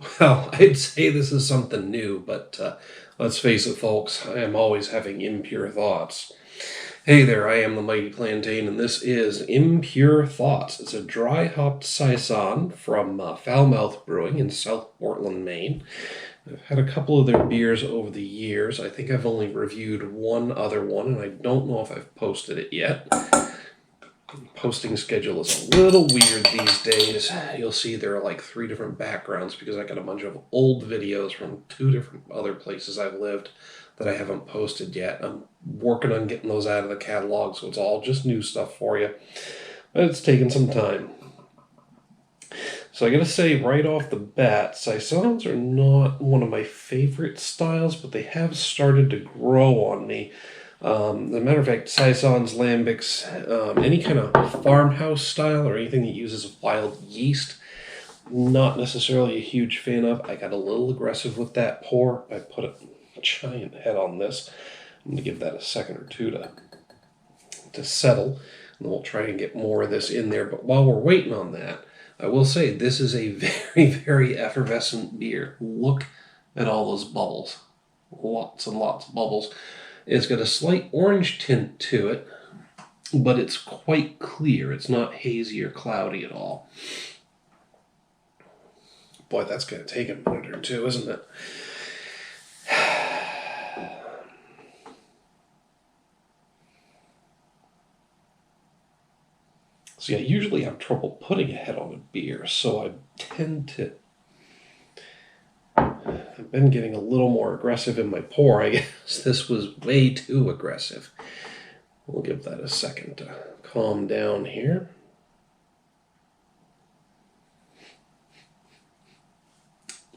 Well, I'd say this is something new, but let's face it, folks, I am always having impure thoughts. Hey there, I am the Mighty Plantain, and this is Impure Thoughts. It's a dry hopped saison from Foulmouthed Brewing in South Portland, Maine. I've had a couple of their beers over the years. I think I've only reviewed one other one, and I don't know if I've posted it yet. Posting schedule is a little weird these days. You'll see there are like 3 different backgrounds because I got a bunch of old videos from 2 different other places I've lived that I haven't posted yet. I'm working on getting those out of the catalog, so it's all just new stuff for you. But it's taken some time. So I gotta say right off the bat, saisons are not one of my favorite styles, but they have started to grow on me. As a matter of fact, saisons, lambics, any kind of farmhouse style or anything that uses wild yeast, not necessarily a huge fan of. I got a little aggressive with that pour. I put a giant head on this. I'm going to give that a second or two to settle, and then we'll try and get more of this in there. But while we're waiting on that, I will say this is a very, very effervescent beer. Look at all those bubbles. Lots and lots of bubbles. It's got a slight orange tint to it, but it's quite clear. It's not hazy or cloudy at all. Boy, that's going to take a minute or two, isn't it? See, I usually have trouble putting a head on a beer, so I tend to... I've been getting a little more aggressive in my pour. I guess this was way too aggressive. We'll give that a second to calm down here.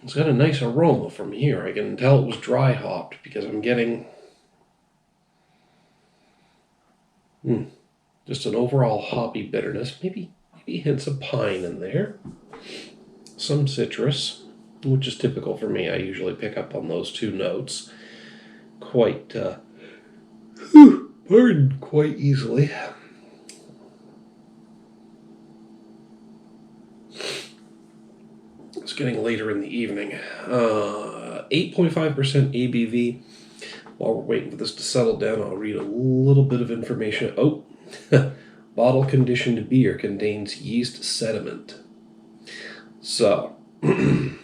It's got a nice aroma from here. I can tell it was dry hopped because I'm getting just an overall hoppy bitterness. Maybe hints of pine in there. Some citrus, which is typical for me. I usually pick up on those 2 notes quite easily. It's getting later in the evening. 8.5% ABV. While we're waiting for this to settle down, I'll read a little bit of information. Oh, bottle conditioned beer contains yeast sediment. So, I'm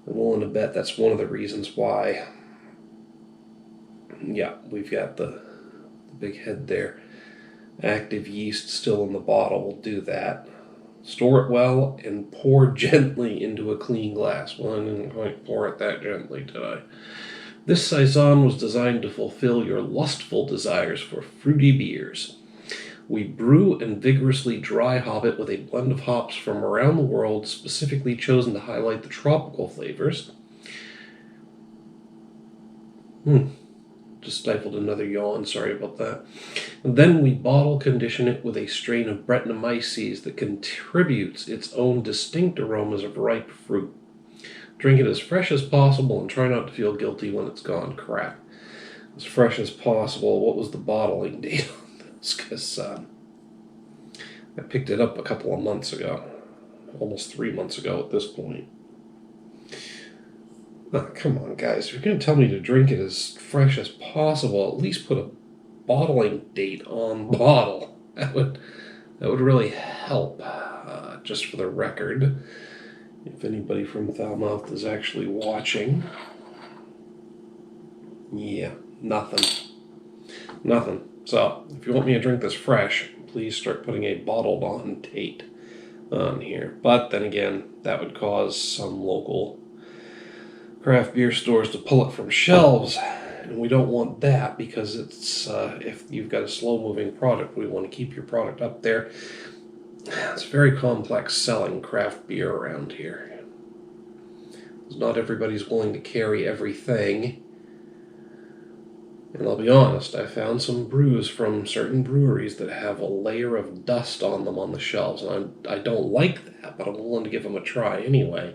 willing to bet that's one of the reasons why. Yeah, we've got the big head there. Active yeast still in the bottle will do that. Store it well and pour gently into a clean glass. Well, I didn't quite pour it that gently, did I? This saison was designed to fulfill your lustful desires for fruity beers. We brew and vigorously dry hop it with a blend of hops from around the world, specifically chosen to highlight the tropical flavors. Just stifled another yawn, sorry about that. And then we bottle condition it with a strain of Brettanomyces that contributes its own distinct aromas of ripe fruit. Drink it as fresh as possible and try not to feel guilty when it's gone crap. As fresh as possible. What was the bottling date on this? Because I picked it up a couple of months ago. Almost 3 months ago at this point. Oh, come on, guys. If you're going to tell me to drink it as fresh as possible, at least put a bottling date on the bottle. That would really help. Just for the record, if anybody from Foulmouthed is actually watching. Yeah, nothing. So, if you want me to drink this fresh, please start putting a bottled on date on here. But then again, that would cause some local craft beer stores to pull it from shelves, and we don't want that because it's if you've got a slow-moving product, we want to keep your product up there. It's very complex selling craft beer around here. Not everybody's willing to carry everything, and I'll be honest, I found some brews from certain breweries that have a layer of dust on them on the shelves, and I don't like that, but I'm willing to give them a try anyway.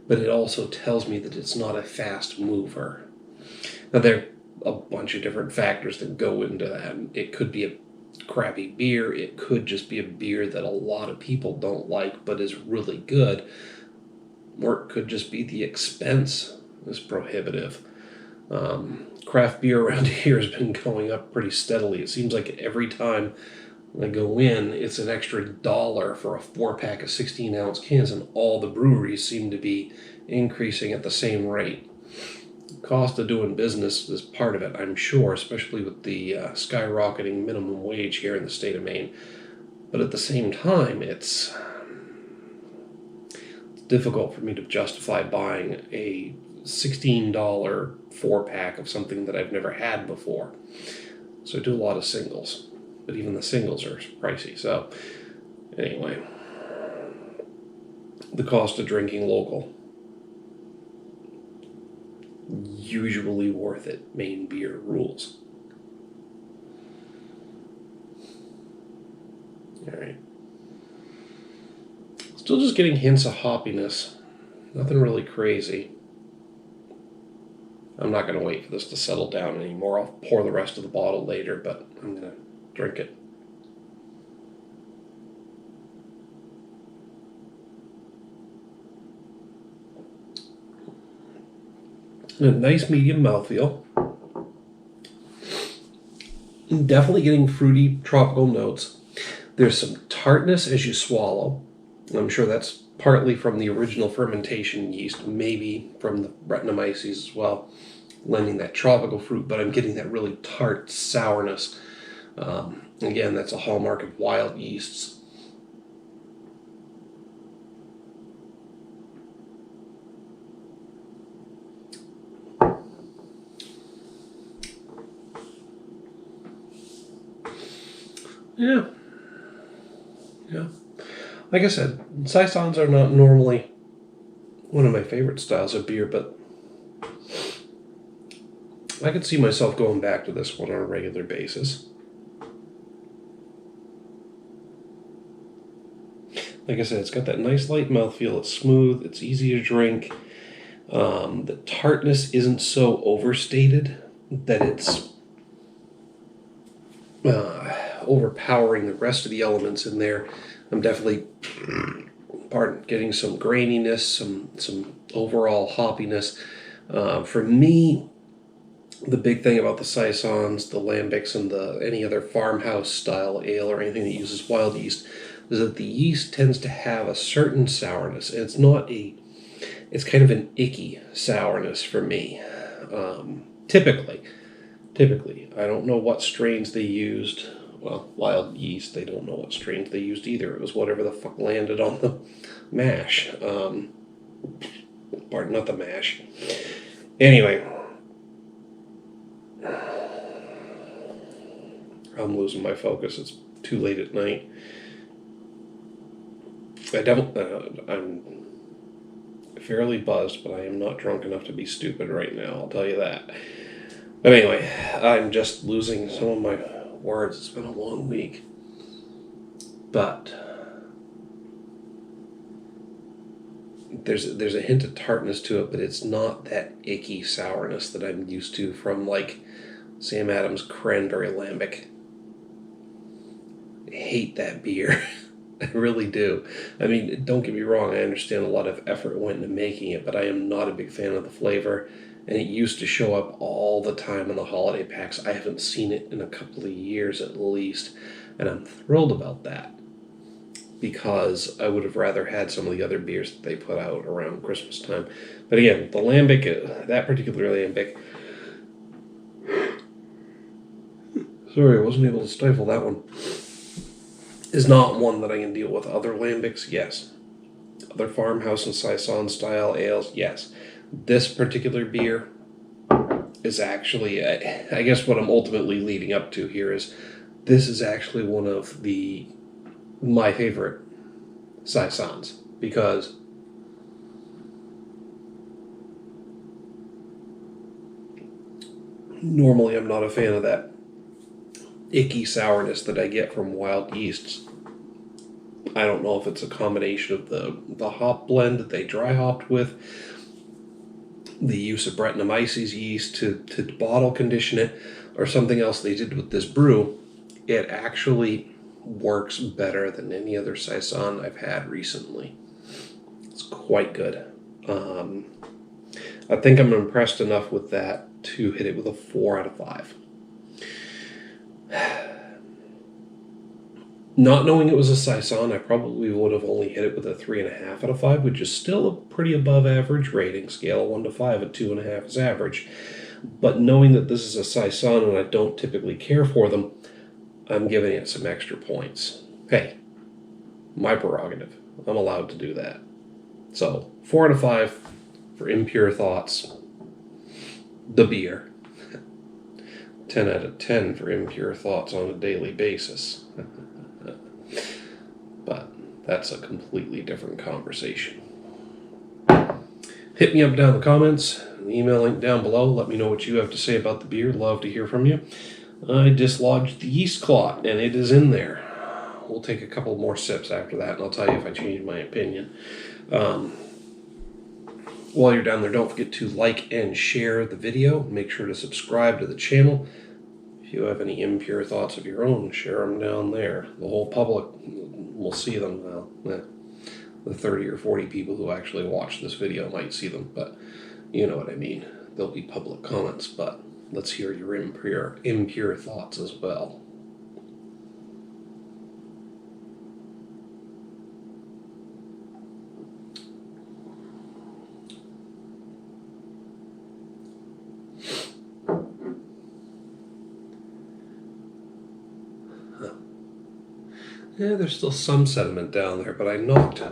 But it also tells me that it's not a fast mover. Now, there are a bunch of different factors that go into that. It could be a crappy beer. It could just be a beer that a lot of people don't like, but is really good. or it could just be the expense is prohibitive. Craft beer around here has been going up pretty steadily. It seems like every time I go in, it's an extra $1 for a 4-pack of 16-ounce cans, and all the breweries seem to be increasing at the same rate. Cost of doing business is part of it, I'm sure, especially with the skyrocketing minimum wage here in the state of Maine. But at the same time, it's difficult for me to justify buying a $16 4-pack of something that I've never had before. So I do a lot of singles, but even the singles are pricey. So anyway, the cost of drinking local, usually worth it. Maine beer rules. All right. Still just getting hints of hoppiness. Nothing really crazy. I'm not going to wait for this to settle down anymore. I'll pour the rest of the bottle later, but I'm going to drink it. A nice medium mouthfeel. Definitely getting fruity tropical notes. There's some tartness as you swallow. I'm sure that's partly from the original fermentation yeast, maybe from the Brettanomyces as well, lending that tropical fruit, but I'm getting that really tart sourness. Again, that's a hallmark of wild yeasts. Yeah. Like I said, saisons are not normally one of my favorite styles of beer, but I could see myself going back to this one on a regular basis. Like I said, it's got that nice light mouthfeel. It's smooth. It's easy to drink. The tartness isn't so overstated that it's overpowering the rest of the elements in there. I'm definitely, getting some graininess, some overall hoppiness. For me, the big thing about the saisons, the lambics, and any other farmhouse style ale or anything that uses wild yeast is that the yeast tends to have a certain sourness. And it's kind of an icky sourness for me. Typically, I don't know what strains they used. Well, wild yeast, they don't know what strains they used either. It was whatever the fuck landed on the mash. Pardon, not the mash. Anyway, I'm losing my focus. It's too late at night. I'm fairly buzzed, but I am not drunk enough to be stupid right now, I'll tell you that. But anyway, I'm just losing some of my words. It's been a long week. But there's a hint of tartness to it, but it's not that icky sourness that I'm used to from like Sam Adams Cranberry Lambic. I hate that beer. I really do. I mean, don't get me wrong, I understand a lot of effort went into making it, but I am not a big fan of the flavor, and it used to show up all the time in the holiday packs. I haven't seen it in a couple of years at least, and I'm thrilled about that, because I would have rather had some of the other beers that they put out around Christmas time. But again, the Lambic, that particular Lambic, sorry, I wasn't able to stifle that one, is not one that I can deal with. Other lambics, yes. Other farmhouse and saison style ales, yes. This particular beer is actually, I guess what I'm ultimately leading up to here is, this is actually one of my favorite saisons, because normally I'm not a fan of that icky sourness that I get from wild yeasts. I don't know if it's a combination of the hop blend that they dry hopped with, the use of Brettanomyces yeast to bottle condition it, or something else they did with this brew. It actually works better than any other saison I've had recently. It's quite good. I think I'm impressed enough with that to hit it with a 4 out of 5. Not knowing it was a saison, I probably would have only hit it with a 3.5 out of 5, which is still a pretty above average rating. Scale of 1 to 5 at 2.5 is average. But knowing that this is a saison and I don't typically care for them, I'm giving it some extra points. Hey, my prerogative. I'm allowed to do that. So, 4 out of 5 for Impure Thoughts, the beer. 10 out of 10 for Impure Thoughts on a daily basis. But that's a completely different conversation. Hit me up down in the comments, the email link down below. Let me know what you have to say about the beer. Love to hear from you. I dislodged the yeast clot, and it is in there. We'll take a couple more sips after that, and I'll tell you if I change my opinion. While you're down there, don't forget to like and share the video. Make sure to subscribe to the channel. If you have any impure thoughts of your own, share them down there. The whole public will see them now. The 30 or 40 people who actually watch this video might see them, but you know what I mean. There'll be public comments, but let's hear your impure thoughts as well. Yeah, there's still some sediment down there, but I knocked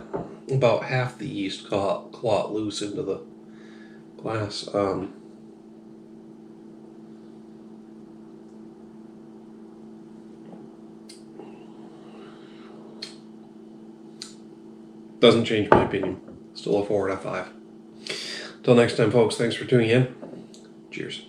about half the yeast clot loose into the glass. Doesn't change my opinion. Still a 4 out of 5. Till next time, folks, thanks for tuning in. Cheers.